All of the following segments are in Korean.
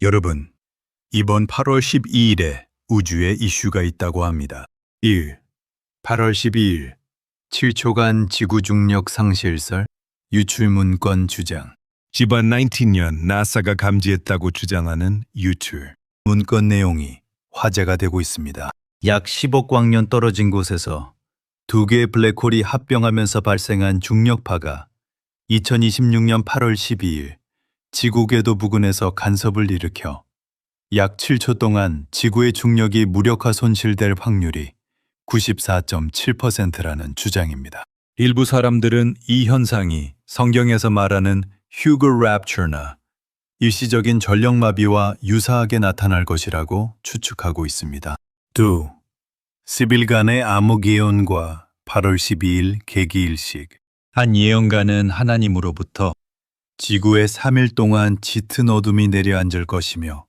여러분, 이번 8월 12일에 우주에 이슈가 있다고 합니다. 1. 8월 12일 7초간 지구 중력 상실설 유출 문건 주장. 지난 19년 나사가 감지했다고 주장하는 유출 문건 내용이 화제가 되고 있습니다. 약 10억 광년 떨어진 곳에서 두 개의 블랙홀이 합병하면서 발생한 중력파가 2026년 8월 12일 지구 궤도 부근에서 간섭을 일으켜 약 7초 동안 지구의 중력이 무력화 손실될 확률이 94.7%라는 주장입니다. 일부 사람들은 이 현상이 성경에서 말하는 휴거 랩처나 일시적인 전력마비와 유사하게 나타날 것이라고 추측하고 있습니다. 2. 10일간의 암흑 예언과 8월 12일 계기일식. 한 예언가는 하나님으로부터 지구에 3일 동안 짙은 어둠이 내려앉을 것이며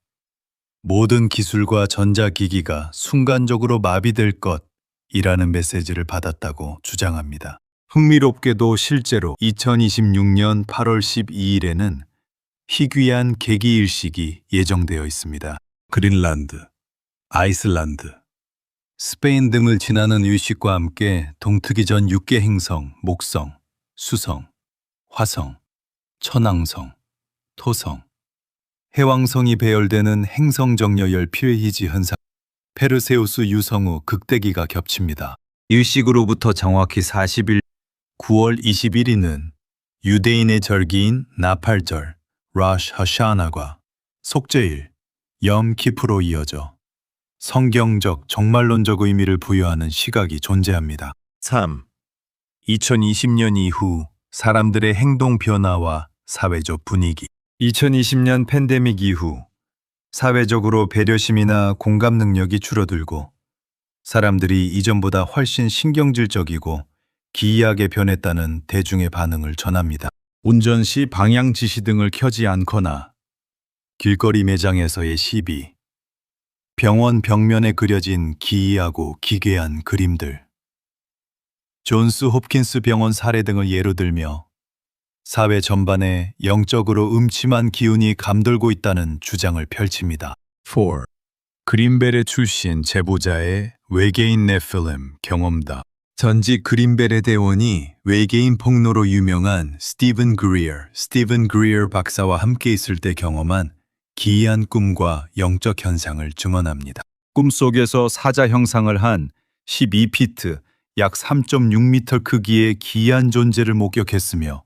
모든 기술과 전자기기가 순간적으로 마비될 것이라는 메시지를 받았다고 주장합니다. 흥미롭게도 실제로 2026년 8월 12일에는 희귀한 계기일식이 예정되어 있습니다. 그린란드, 아이슬란드, 스페인 등을 지나는 일식과 함께 동트기 전 6개 행성, 목성, 수성, 화성, 천왕성, 토성, 해왕성이 배열되는 행성정렬 필희지 현상, 페르세우스 유성 후 극대기가 겹칩니다. 일식으로부터 정확히 40일 9월 21일은 유대인의 절기인 나팔절, 라쉬 하샤나과 속죄일, 염 키프로 이어져 성경적, 종말론적 의미를 부여하는 시각이 존재합니다. 3. 2020년 이후 사람들의 행동 변화와 사회적 분위기. 2020년 팬데믹 이후 사회적으로 배려심이나 공감 능력이 줄어들고 사람들이 이전보다 훨씬 신경질적이고 기이하게 변했다는 대중의 반응을 전합니다. 운전 시 방향 지시 등을 켜지 않거나 길거리 매장에서의 시비, 병원 벽면에 그려진 기이하고 기괴한 그림들, 존스 홉킨스 병원 사례 등을 예로 들며 사회 전반에 영적으로 음침한 기운이 감돌고 있다는 주장을 펼칩니다. 4. 그린벨의 출신 제보자의 외계인 네필렘 경험담. 전직 그린벨의 대원이 외계인 폭로로 유명한 스티븐 그리어 박사와 함께 있을 때 경험한 기이한 꿈과 영적 현상을 증언합니다. 꿈속에서 사자 형상을 한 12피트, 약 3.6m 크기의 기이한 존재를 목격했으며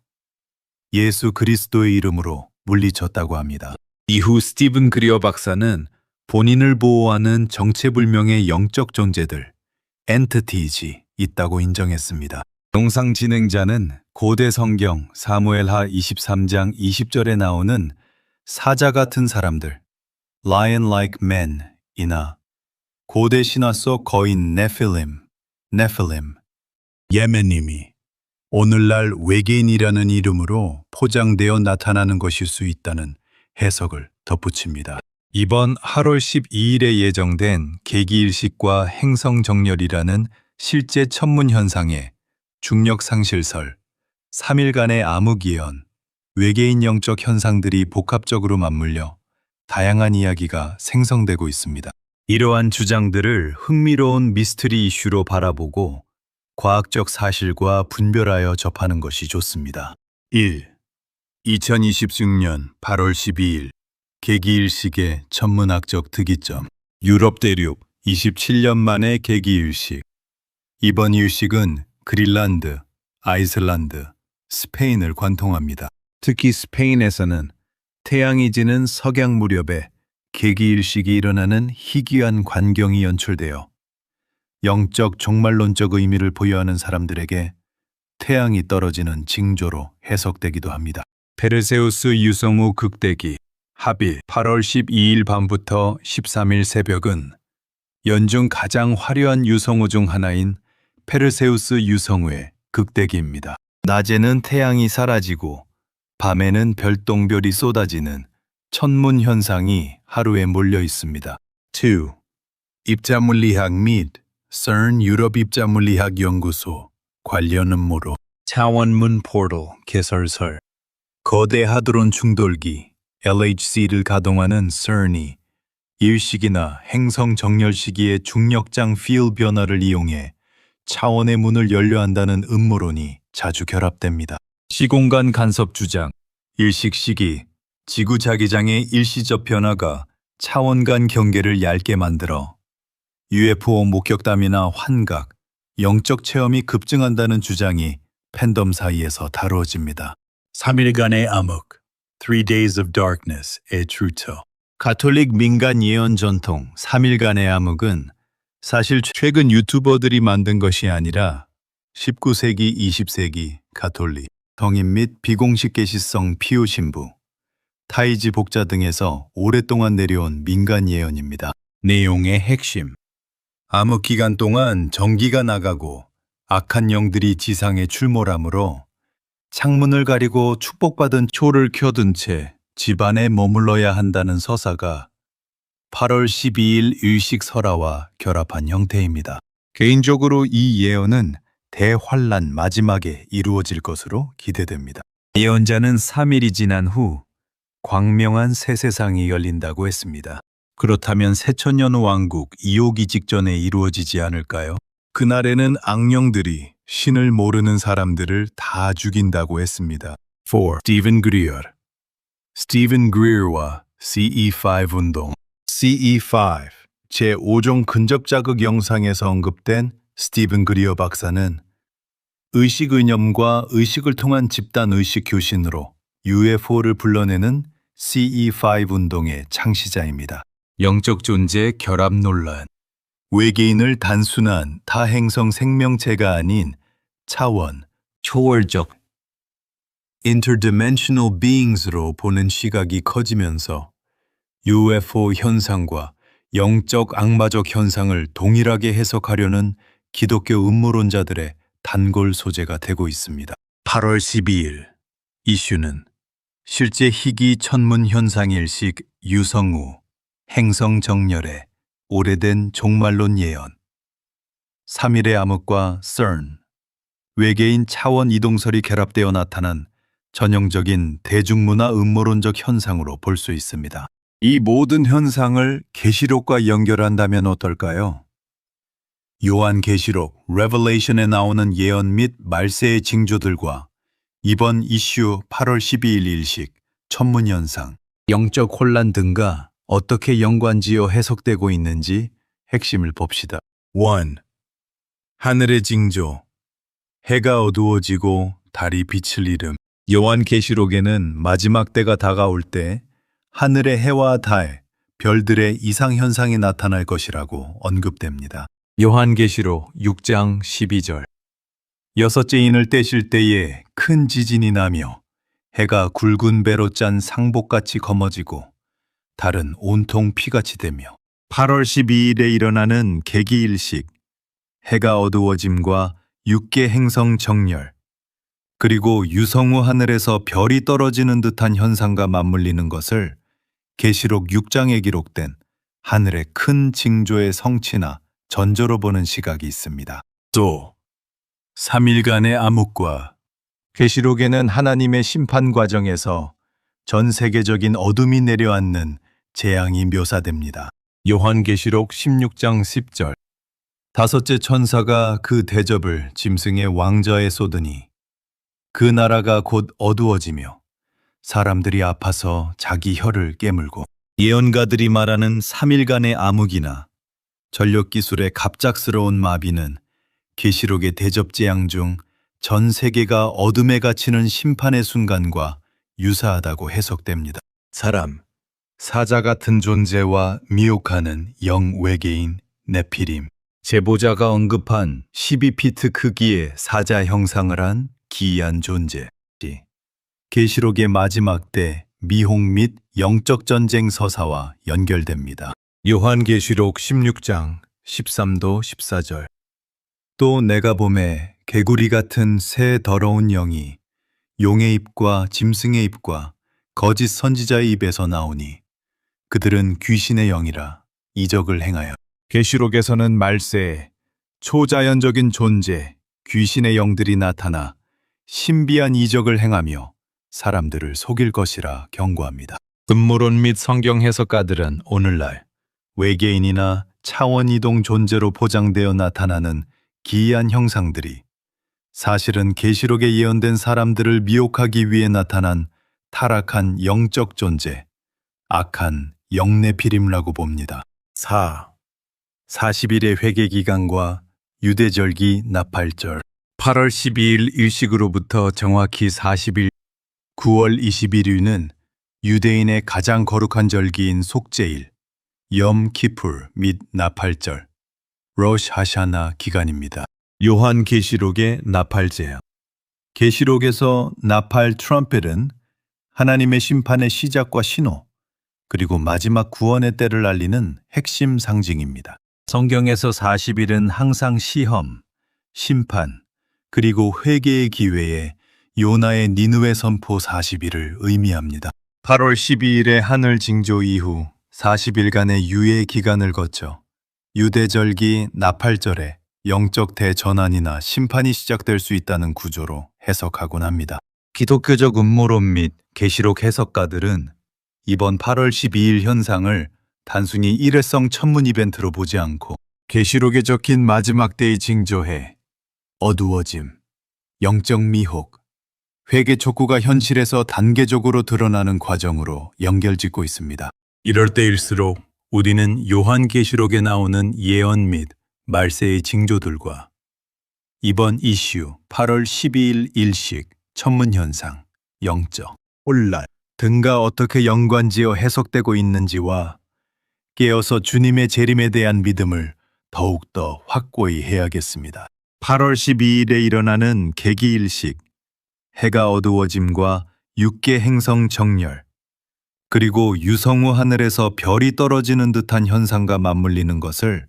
예수 그리스도의 이름으로 물리쳤다고 합니다. 이후 스티븐 그리어 박사는 본인을 보호하는 정체불명의 영적 존재들, 엔티티지 있다고 인정했습니다. 영상 진행자는 고대 성경 사무엘하 23장 20절에 나오는 사자 같은 사람들, lion-like men 이나 고대 신화 속 거인 네필림, 예메님이 오늘날 외계인이라는 이름으로 포장되어 나타나는 것일 수 있다는 해석을 덧붙입니다. 이번 8월 12일에 예정된 계기일식과 행성정렬이라는 실제 천문 현상에 중력 상실설, 3일간의 암흑 예언, 외계인 영적 현상들이 복합적으로 맞물려 다양한 이야기가 생성되고 있습니다. 이러한 주장들을 흥미로운 미스터리 이슈로 바라보고 과학적 사실과 분별하여 접하는 것이 좋습니다. 1. 2026년 8월 12일 계기일식의 천문학적 특이점. 유럽 대륙 27년 만의 계기일식. 이번 일식은 그린란드, 아이슬란드, 스페인을 관통합니다. 특히 스페인에서는 태양이 지는 석양 무렵에 계기일식이 일어나는 희귀한 광경이 연출되어 영적 종말론적 의미를 부여하는 사람들에게 태양이 떨어지는 징조로 해석되기도 합니다. 페르세우스 유성 후 극대기. 합일 8월 12일 밤부터 13일 새벽은 연중 가장 화려한 유성우 중 하나인 페르세우스 유성우의 극대기입니다. 낮에는 태양이 사라지고 밤에는 별똥별이 쏟아지는 천문 현상이 하루에 몰려 있습니다. 2. 입자물리학 및 CERN 유럽 입자물리학 연구소 관련 음모로 차원문 포털 개설설 거대 하드론 충돌기 LHC를 가동하는 CERN이 일식이나 행성 정렬 시기의 중력장 필 변화를 이용해 차원의 문을 열려한다는 음모론이 자주 결합됩니다. 시공간 간섭 주장, 일식 시기, 지구 자기장의 일시적 변화가 차원 간 경계를 얇게 만들어 UFO 목격담이나 환각, 영적 체험이 급증한다는 주장이 팬덤 사이에서 다루어집니다. 3일간의 암흑, 3 Days of Darkness의 출처. 가톨릭 민간 예언 전통 3일간의 암흑은 사실 최근 유튜버들이 만든 것이 아니라 19세기, 20세기 가톨릭, 성인 및 비공식 계시성 피오 신부, 타이지 복자 등에서 오랫동안 내려온 민간 예언입니다. 내용의 핵심. 암흑 기간 동안 전기가 나가고 악한 영들이 지상에 출몰하므로 창문을 가리고 축복받은 초를 켜둔 채 집안에 머물러야 한다는 서사가 8월 12일 일식 설화와 결합한 형태입니다. 개인적으로 이 예언은 대환란 마지막에 이루어질 것으로 기대됩니다. 예언자는 3일이 지난 후 광명한 새 세상이 열린다고 했습니다. 그렇다면 새천년 왕국 이오기 직전에 이루어지지 않을까요? 그날에는 악령들이 신을 모르는 사람들을 다 죽인다고 했습니다. 4. 스티븐 그리어와 CE5 운동. CE5 제5종 근접 자극 영상에서 언급된 스티븐 그리어 박사는 의식의념과 의식을 통한 집단 의식 교신으로 UFO를 불러내는 CE5 운동의 창시자입니다. 영적 존재 결합 논란. 외계인을 단순한 타행성 생명체가 아닌 차원, 초월적 interdimensional beings로 보는 시각이 커지면서 UFO 현상과 영적 악마적 현상을 동일하게 해석하려는 기독교 음모론자들의 단골 소재가 되고 있습니다. 8월 12일 이슈는 실제 희귀 천문 현상일식 유성우 행성 정렬의 오래된 종말론 예언, 3일의 암흑과 CERN, 외계인 차원 이동설이 결합되어 나타난 전형적인 대중문화 음모론적 현상으로 볼 수 있습니다. 이 모든 현상을 계시록과 연결한다면 어떨까요? 요한계시록 Revelation에 나오는 예언 및 말세의 징조들과 이번 이슈 8월 12일 일식 천문현상, 영적 혼란 등과 어떻게 연관지어 해석되고 있는지 핵심을 봅시다. 1. 하늘의 징조. 해가 어두워지고 달이 빛을 잃음. 요한계시록에는 마지막 때가 다가올 때 하늘의 해와 달, 별들의 이상현상이 나타날 것이라고 언급됩니다. 요한계시록 6장 12절. 여섯째 인을 떼실 때에 큰 지진이 나며 해가 굵은 배로 짠 상복같이 검어지고 달은 온통 피같이 되며 8월 12일에 일어나는 개기일식, 해가 어두워짐과 육계 행성 정렬, 그리고 유성우 하늘에서 별이 떨어지는 듯한 현상과 맞물리는 것을 계시록 6장에 기록된 하늘의 큰 징조의 성취나 전조로 보는 시각이 있습니다. 또 3일간의 암흑과 계시록에는 하나님의 심판 과정에서 전 세계적인 어둠이 내려앉는 재앙이 묘사됩니다. 요한계시록 16장 10절. 다섯째 천사가 그 대접을 짐승의 왕좌에 쏟으니 그 나라가 곧 어두워지며 사람들이 아파서 자기 혀를 깨물고. 예언가들이 말하는 3일간의 암흑이나 전력기술의 갑작스러운 마비는 계시록의 대접 재앙 중 전 세계가 어둠에 갇히는 심판의 순간과 유사하다고 해석됩니다. 사람, 사자 같은 존재와 미혹하는 영 외계인 네피림. 제보자가 언급한 12피트 크기의 사자 형상을 한 기이한 존재. 계시록의 마지막 때 미혹 및 영적 전쟁 서사와 연결됩니다. 요한계시록 16장 13도 14절. 또 내가 보매 개구리 같은 새 더러운 영이 용의 입과 짐승의 입과 거짓 선지자의 입에서 나오니 그들은 귀신의 영이라 이적을 행하여. 계시록에서는 말세에 초자연적인 존재, 귀신의 영들이 나타나 신비한 이적을 행하며 사람들을 속일 것이라 경고합니다. 음모론 및 성경 해석가들은 오늘날 외계인이나 차원 이동 존재로 포장되어 나타나는 기이한 형상들이 사실은 계시록에 예언된 사람들을 미혹하기 위해 나타난 타락한 영적 존재, 악한 영네피림이라고 봅니다. 4. 40일의 회개 기간과 유대절기 나팔절 8월 12일 일식으로부터 정확히 40일 9월 21일은 유대인의 가장 거룩한 절기인 속죄일, 염 키풀 및 나팔절, 로시 하샤나 기간입니다. 요한계시록의 나팔제야. 계시록에서 나팔 트럼펫은 하나님의 심판의 시작과 신호, 그리고 마지막 구원의 때를 알리는 핵심 상징입니다. 성경에서 40일은 항상 시험, 심판, 그리고 회개의 기회에 요나의 니느웨 선포 40일을 의미합니다. 8월 12일의 하늘 징조 이후 40일간의 유예 기간을 거쳐 유대절기 나팔절에 영적 대전환이나 심판이 시작될 수 있다는 구조로 해석하곤 합니다. 기독교적 음모론 및 계시록 해석가들은 이번 8월 12일 현상을 단순히 일회성 천문 이벤트로 보지 않고 계시록에 적힌 마지막 때의 징조해, 어두워짐, 영적 미혹, 회개 촉구가 현실에서 단계적으로 드러나는 과정으로 연결짓고 있습니다. 이럴 때일수록 우리는 요한계시록에 나오는 예언 및 말세의 징조들과 이번 이슈 8월 12일 일식 천문 현상, 영적 혼란 등과 어떻게 연관지어 해석되고 있는지와 깨어서 주님의 재림에 대한 믿음을 더욱더 확고히 해야겠습니다. 8월 12일에 일어나는 개기일식, 해가 어두워짐과 육계 행성 정렬, 그리고 유성우 하늘에서 별이 떨어지는 듯한 현상과 맞물리는 것을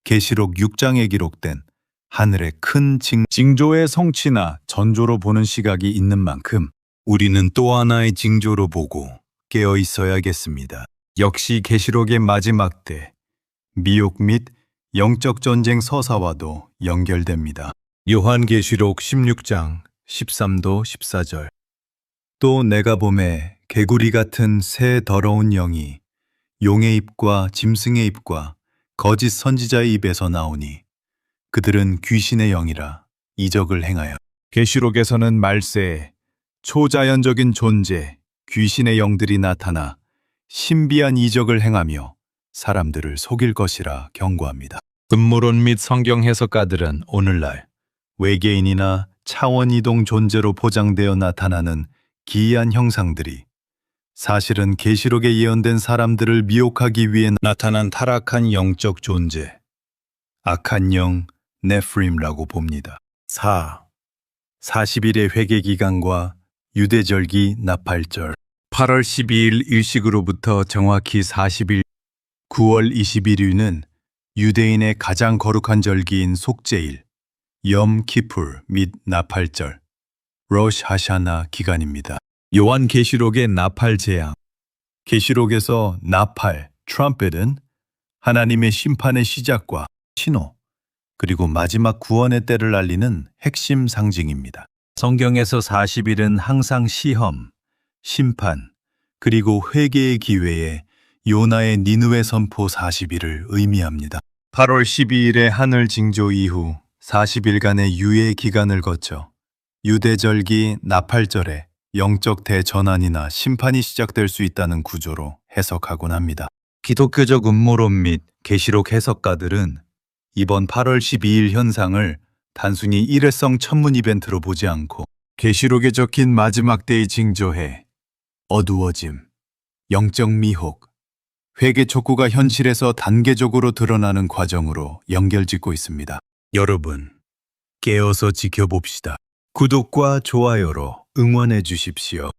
계시록 6장에 기록된 하늘의 큰 징조의 성취나 전조로 보는 시각이 있는 만큼 우리는 또 하나의 징조로 보고 깨어 있어야겠습니다. 역시 계시록의 마지막 때 미혹 및 영적 전쟁 서사와도 연결됩니다. 요한계시록 16장 13도 14절 또 내가 보매 개구리 같은 새 더러운 영이 용의 입과 짐승의 입과 거짓 선지자의 입에서 나오니 그들은 귀신의 영이라 이적을 행하여 계시록에서는 말세에 초자연적인 존재 귀신의 영들이 나타나 신비한 이적을 행하며 사람들을 속일 것이라 경고합니다. 음모론 및 성경 해석가들은 오늘날 외계인이나 차원 이동 존재로 포장되어 나타나는 기이한 형상들이 사실은 계시록에 예언된 사람들을 미혹하기 위해 나타난 타락한 영적 존재, 악한 영 네프림이라고 봅니다. 4. 40일의 회개 기간과 유대절기 나팔절 8월 12일 일식으로부터 정확히 40일 9월 21일은 유대인의 가장 거룩한 절기인 속죄일, 염 키풀 및 나팔절, 로시 하샤나 기간입니다. 요한계시록의 나팔 재앙 계시록에서 나팔, 트럼펫은 하나님의 심판의 시작과 신호, 그리고 마지막 구원의 때를 알리는 핵심 상징입니다. 성경에서 40일은 항상 시험, 심판, 그리고 회개의 기회에 요나의 니느웨 선포 40일을 의미합니다. 8월 12일의 하늘 징조 이후 40일간의 유예 기간을 거쳐 유대절기 나팔절에 영적 대전환이나 심판이 시작될 수 있다는 구조로 해석하곤 합니다. 기독교적 음모론 및 계시록 해석가들은 이번 8월 12일 현상을 단순히 일회성 천문 이벤트로 보지 않고 계시록에 적힌 마지막 때의 징조해, 어두워짐, 영적 미혹, 회개 촉구가 현실에서 단계적으로 드러나는 과정으로 연결짓고 있습니다. 여러분, 깨어서 지켜봅시다. 구독과 좋아요로 응원해 주십시오.